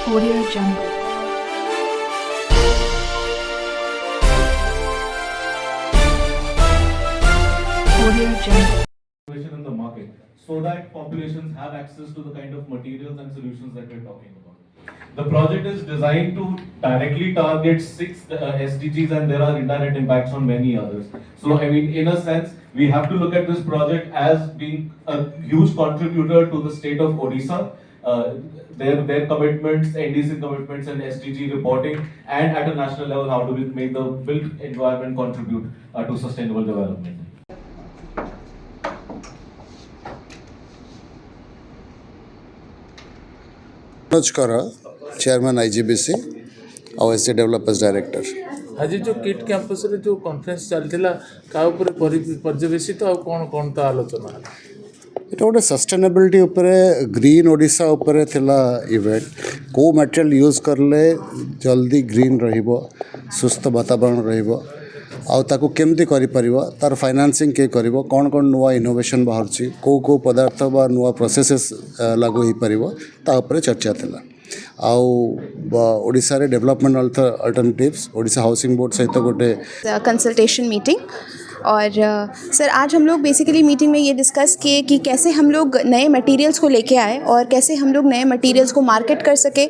Audio Jungle. Audio Jungle. In the market so that populations have access to the kind of materials and solutions that we're talking about. The project is designed to directly target 6 SDGs and there are indirect impacts on many others. So I mean, in a sense, we have to look at this project as being a huge contributor to the state of Odisha. Their commitments, NDC commitments and SDG reporting, and at a national level, how do we make the built environment contribute to sustainable development. Manoj करा chairman IGBC और SC developers director. आज जो kit campus रे जो conference चलथिला का ऊपर पर्यवेसित आ कोन कोन ता आलोचना ये गोटे सस्टेनेबिलिटी उपरे ग्रीन ओडिशा उपरे थिला इवेंट को मटेरियल यूज करले जल्दी ग्रीन रहिबो सुस्थ वातावरण रहिबो आउ ताको केमती करि परिबो तार फाइनेंसिंग के करिबो कोन कोन नुवा इनोवेशन बाहरची को पदार्थ बा नुवा प्रोसेसेस लागू ही परिबो ता उपरे चर्चा थिला आउ ओडिशा रे development alternatives Odisha housing board सहित गोटे कंसल्टेशन मीटिंग। और सर आज हम लोग बेसिकली मीटिंग में ये डिस्कस किए कि कैसे हम लोग नए मटेरियल्स को लेके आए और कैसे हम लोग नए मटेरियल्स को मार्केट कर सके,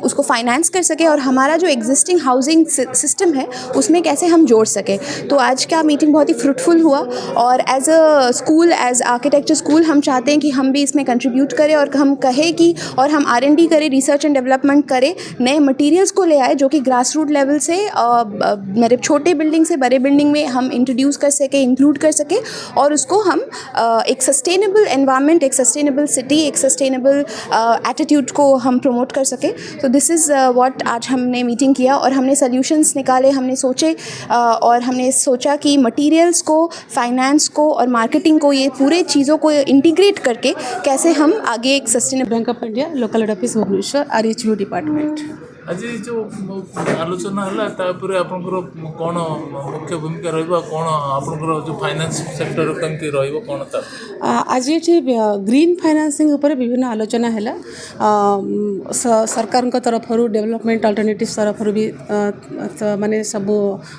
उसको फाइनेंस कर सके और हमारा जो एग्जिस्टिंग हाउसिंग सिस्टम है उसमें कैसे हम जोड़ सके। तो आज का मीटिंग बहुत ही फ्रूटफुल हुआ और as a school, as architecture school हम चाहते हैं कि हम भी इसमें कंट्रीब्यूट करें और हम कहें कि और हम R&D करें, रिसर्च एंड डेवलपमेंट करें, नए मटीरियल्स को ले आए जो कि ग्रास रूट लेवल से मतलब छोटे बिल्डिंग से बड़े बिल्डिंग में हम इंट्रोड्यूस कर सके, इंक्लूड कर सके और उसको हम एक सस्टेनेबल एनवायरनमेंट, एक सस्टेनेबल सिटी, एक सस्टेनेबल एटीट्यूड को हम प्रमोट कर सके। तो दिस इज़ व्हाट आज हमने मीटिंग किया और हमने सॉल्यूशंस निकाले, हमने सोचे और हमने सोचा कि मटेरियल्स को, फाइनेंस को और मार्केटिंग को, ये पूरे चीज़ों को इंटीग्रेट करके कैसे हम आगे एक sustainable bank of India local head office Bhubaneswar RHU department. आज जो आलोचना है तापर आपनकर कौन मुख्य भूमिका रहिबा, कौन आपनकर जो फाइनेंस सेक्टर केमती रहिबो कोन ता आज ये ग्रीन फाइनेंसिंग ऊपर विभिन्न आलोचना है सरकार तरफ डेवलपमेंट अल्टरनेटिव तरफ भी माने सब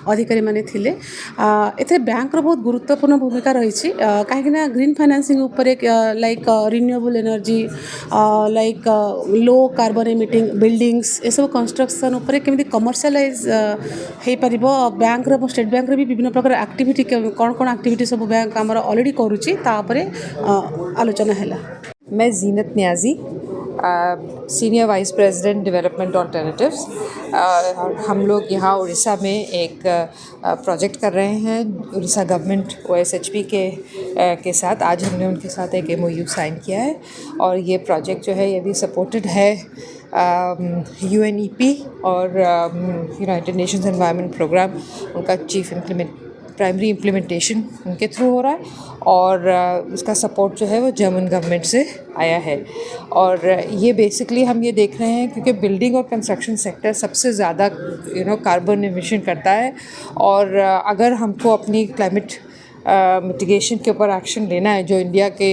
अधिकारी माने थिले। एथे बैंक रो बहुत गुरुत्वपूर्ण भूमिका रही कहीं ग्रीन फाइनेंसिंग ऊपर like renewable energy, like low carbon emitting buildings, ये सब कंस्ट्रक्शन उपरे केमती कमर्शियलाइज हो पार। बैंक रो स्टेट बैंक रे भी विभिन्न प्रकार एक्टिविटी कौन कौन एक्टिविटी सब बैंक आमर ऑलरेडी करुच्ची आलोचना है। मैं Zeenat Niazi, senior vice president development alternatives. हम लोग यहाँ उड़ीसा में एक प्रोजेक्ट कर रहे हैं उड़ीसा गवर्नमेंट OSHP के साथ। आज हमने उनके साथ एक MOU साइन किया है और ये प्रोजेक्ट जो है ये भी सपोर्टेड है UNEP और यूनाइटेड नेशंस एनवायरनमेंट प्रोग्राम, उनका प्राइमरी इम्प्लीमेंटेशन उनके थ्रू हो रहा है और इसका सपोर्ट जो है वो जर्मन गवर्नमेंट से आया है। और ये बेसिकली हम ये देख रहे हैं क्योंकि बिल्डिंग और कंस्ट्रक्शन सेक्टर सबसे ज़्यादा कार्बन एमिशन करता है और अगर हमको अपनी क्लाइमेट मिटिगेशन के ऊपर एक्शन लेना है, जो इंडिया के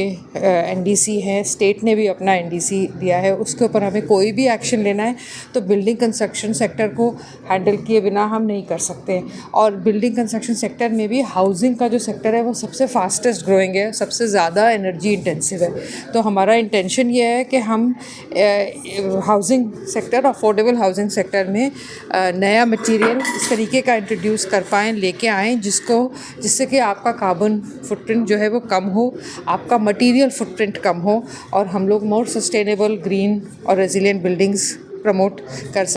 NDC है, स्टेट ने भी अपना NDC दिया है, उसके ऊपर हमें कोई भी एक्शन लेना है तो बिल्डिंग कंस्ट्रक्शन सेक्टर को हैंडल किए बिना हम नहीं कर सकते। और बिल्डिंग कंस्ट्रक्शन सेक्टर में भी हाउसिंग का जो सेक्टर है वो सबसे फास्टेस्ट ग्रोइंग है, सबसे ज़्यादा एनर्जी इंटेंसिव है। तो हमारा इंटेंशन ये है कि हम housing sector, affordable housing sector में नया मटीरियल इस तरीके का इंट्रोड्यूस कर पाएँ, लेके आएँ जिससे कि आपका कार्बन फुटप्रिंट जो है वो कम हो, आपका मटेरियल फुटप्रिंट कम हो और हम लोग मोर सस्टेनेबल, ग्रीन और रेजिलिएंट बिल्डिंग्स प्रमोट कर